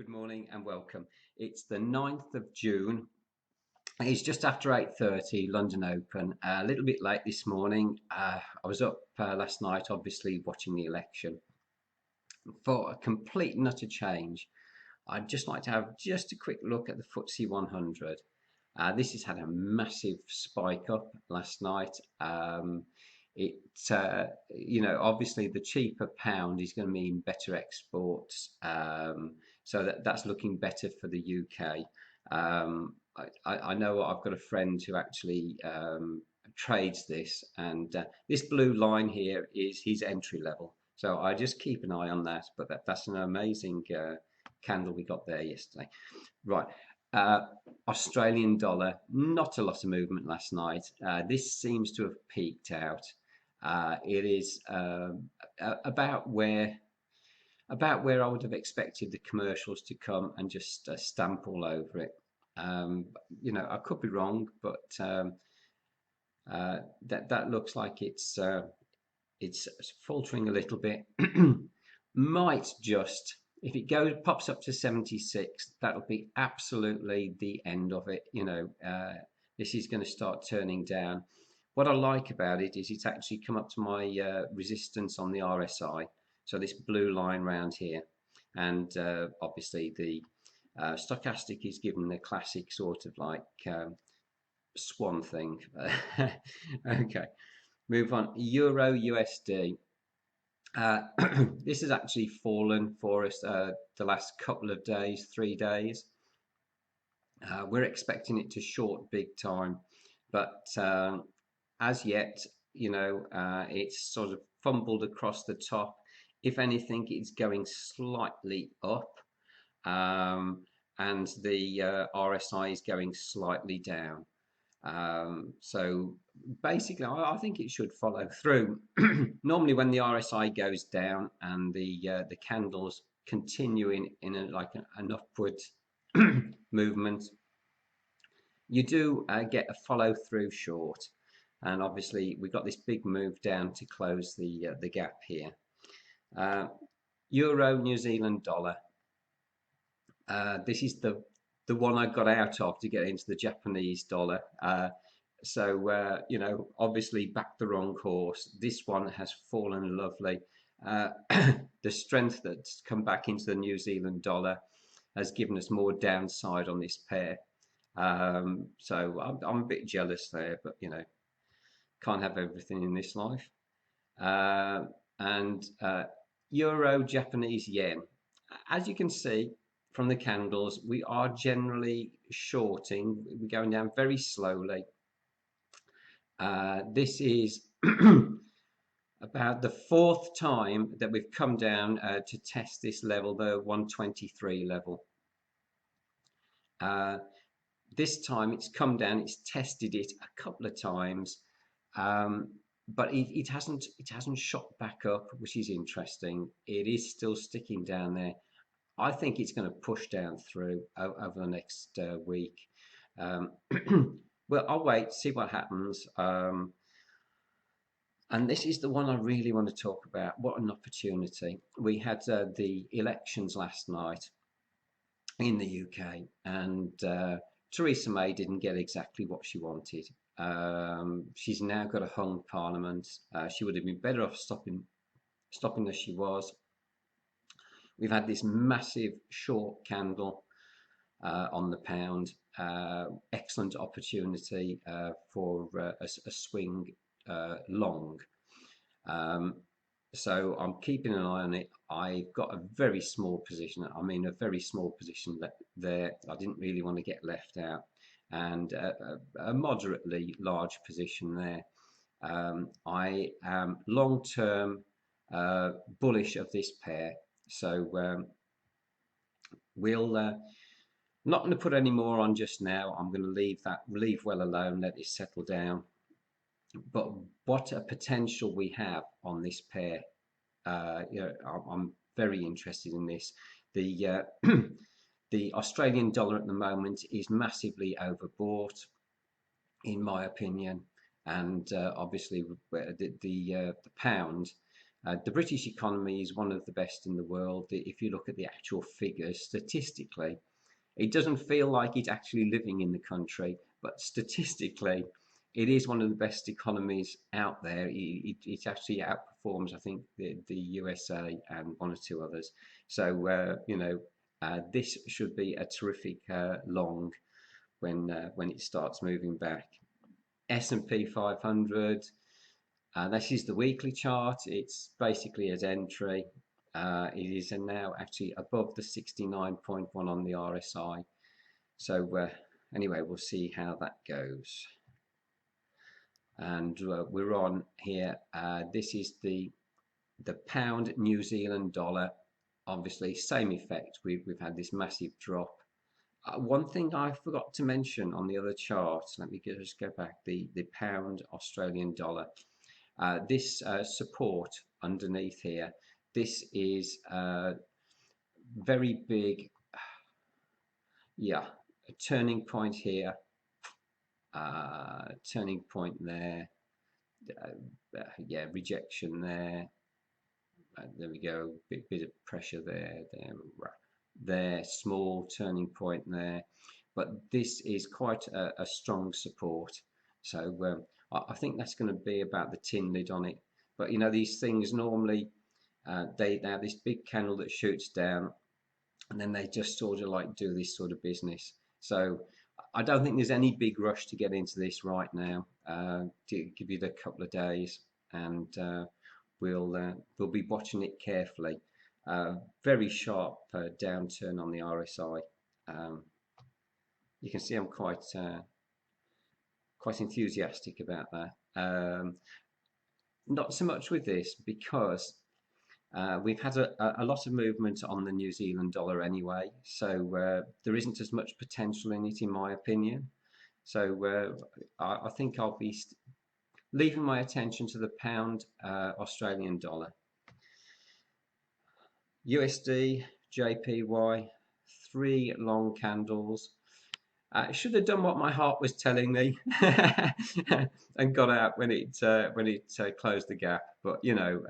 Good morning and welcome. It's the 9th of June. It's just after 8:30 London Open. A little bit late this morning. I was up last night, obviously watching the election. For a complete and utter change, I'd just like to have just a quick look at the FTSE 100. This has had a massive spike up last night. Obviously the cheaper pound is going to mean better exports. So that's looking better for the UK. I know I've got a friend who actually trades this, and this blue line here is his entry level. So I just keep an eye on that. But that's an amazing candle we got there yesterday. Right. Australian dollar, not a lot of movement last night. This seems to have peaked out. It is about where I would have expected the commercials to come and just stamp all over it. I could be wrong, but that looks like it's faltering a little bit. Might just, if it pops up to 76, that'll be absolutely the end of it. This is going to start turning down. What I like about it is it's actually come up to my resistance on the RSI. So this blue line round here, and obviously the stochastic is given the classic sort of like swan thing. Okay, move on. Euro USD. This has actually fallen for us the last couple of days, 3 days. We're expecting it to short big time, but as yet, it's sort of fumbled across the top. If anything, it's going slightly up, and the RSI is going slightly down. So basically, I think it should follow through. Normally, when the RSI goes down and the candles continuing in an upward movement, you do get a follow through short. And obviously, we've got this big move down to close the gap here. Euro New Zealand dollar. This is the one I got out of to get into the Japanese dollar. Obviously backed the wrong horse. This one has fallen lovely. The strength that's come back into the New Zealand dollar has given us more downside on this pair. So I'm a bit jealous there, but can't have everything in this life. And Euro Japanese yen. As you can see from the candles, we are generally shorting. We're going down very slowly. This is about the 4th time that we've come down to test this level, the 123 level. This time it's come down, it's tested it a couple of times, but it hasn't shot back up, which is interesting. It is still sticking down there. I think it's going to push down through over the next week. Well, I'll wait, see what happens. And this is the one I really want to talk about. What an opportunity. We had the elections last night in the UK, and Theresa May didn't get exactly what she wanted. She's now got a hung parliament. She would have been better off stopping as she was. We've had this massive short candle on the pound. Excellent opportunity for a swing long. So I'm keeping an eye on it. I've got a very small position. I mean, a very small position there. I didn't really want to get left out, and a moderately large position there. I am long-term bullish of this pair. So we'll not going to put any more on just now. I'm going to leave well alone, let it settle down. But what a potential we have on this pair. I'm very interested in this. The the Australian dollar at the moment is massively overbought, in my opinion, and obviously the pound The British economy is one of the best in the world. If you look at the actual figures statistically, it doesn't feel like it's actually living in the country, but statistically, it is one of the best economies out there. It actually outperforms, I think, the USA and one or two others. So, this should be a terrific long when it starts moving back. S&P 500. This is the weekly chart. It's basically at entry. It is now actually above the 69.1 on the RSI. So anyway, we'll see how that goes. And we're on here. This is the pound New Zealand dollar. Obviously, same effect. We've had this massive drop. One thing I forgot to mention on the other chart. Let me just go back. The pound Australian dollar. This support underneath here, this is very big, yeah, a turning point here, turning point there, yeah, rejection there, there we go, bit of pressure there, small turning point there, but this is quite a strong support. So I think that's going to be about the tin lid on it. But you know, these things normally they have this big candle that shoots down, and then they just sort of like do this sort of business. So I don't think there's any big rush to get into this right now. To give it a couple of days, and we'll be watching it carefully. Very sharp downturn on the RSI. You can see I'm quite enthusiastic about that. Not so much with this because we've had a lot of movement on the New Zealand dollar anyway, so there isn't as much potential in it, in my opinion. So I think I'll be leaving my attention to the pound Australian dollar. USD, JPY, 3 long candles. Should have done what my heart was telling me and got out when it closed the gap, but you know,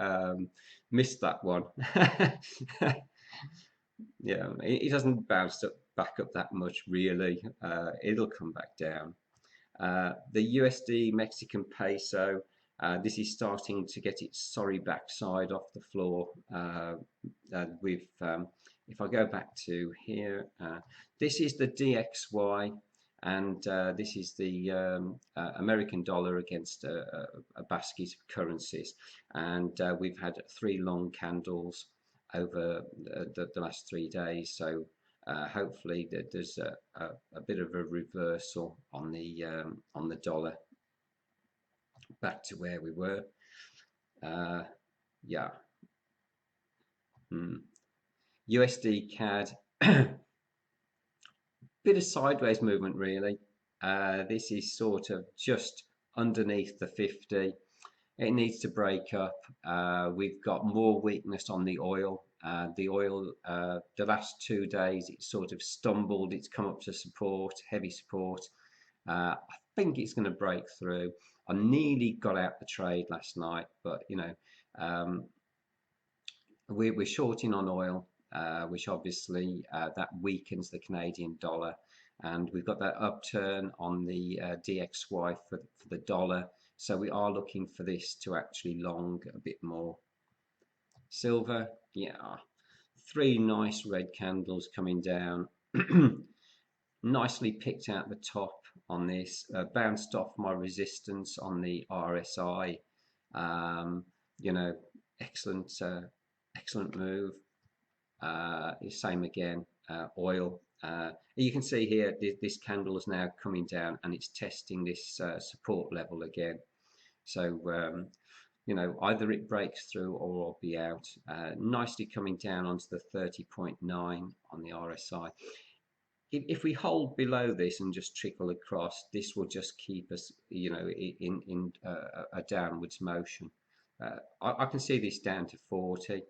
missed that one. Yeah, it hasn't bounced back up that much really. It'll come back down. The USD Mexican peso, this is starting to get its sorry backside off the floor. If I go back to here, this is the DXY, and this is the American dollar against a basket of currencies. And we've had 3 long candles over the last 3 days. So hopefully there's a bit of a reversal on the dollar back to where we were. Yeah. USD CAD, bit of sideways movement really. This is sort of just underneath the 50. It needs to break up. We've got more weakness on the oil. The last 2 days it sort of stumbled. It's come up to support, heavy support. I think it's going to break through. I nearly got out the trade last night, but you know, we're shorting on oil, which obviously that weakens the Canadian dollar, and we've got that upturn on the DXY for the dollar. So we are looking for this to actually long a bit more. Silver, yeah, 3 nice red candles coming down. Nicely picked out the top on this, bounced off my resistance on the RSI. You know, excellent move. Same again, oil. You can see here this candle is now coming down and it's testing this support level again. So you know, either it breaks through or I'll be out. Nicely coming down onto the 30.9 on the RSI. If we hold below this and just trickle across, this will just keep us, you know, in a downwards motion. I can see this down to 40.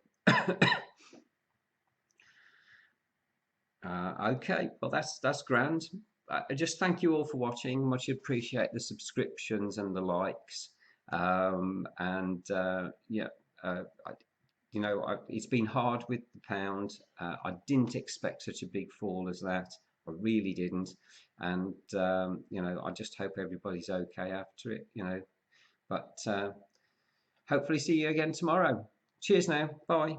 Okay, well that's grand. I just thank you all for watching. Much appreciate the subscriptions and the likes. Yeah, you know, it's been hard with the pound. I didn't expect such a big fall as that. I really didn't. And, you know, I just hope everybody's okay after it, you know. But hopefully see you again tomorrow. Cheers now. Bye.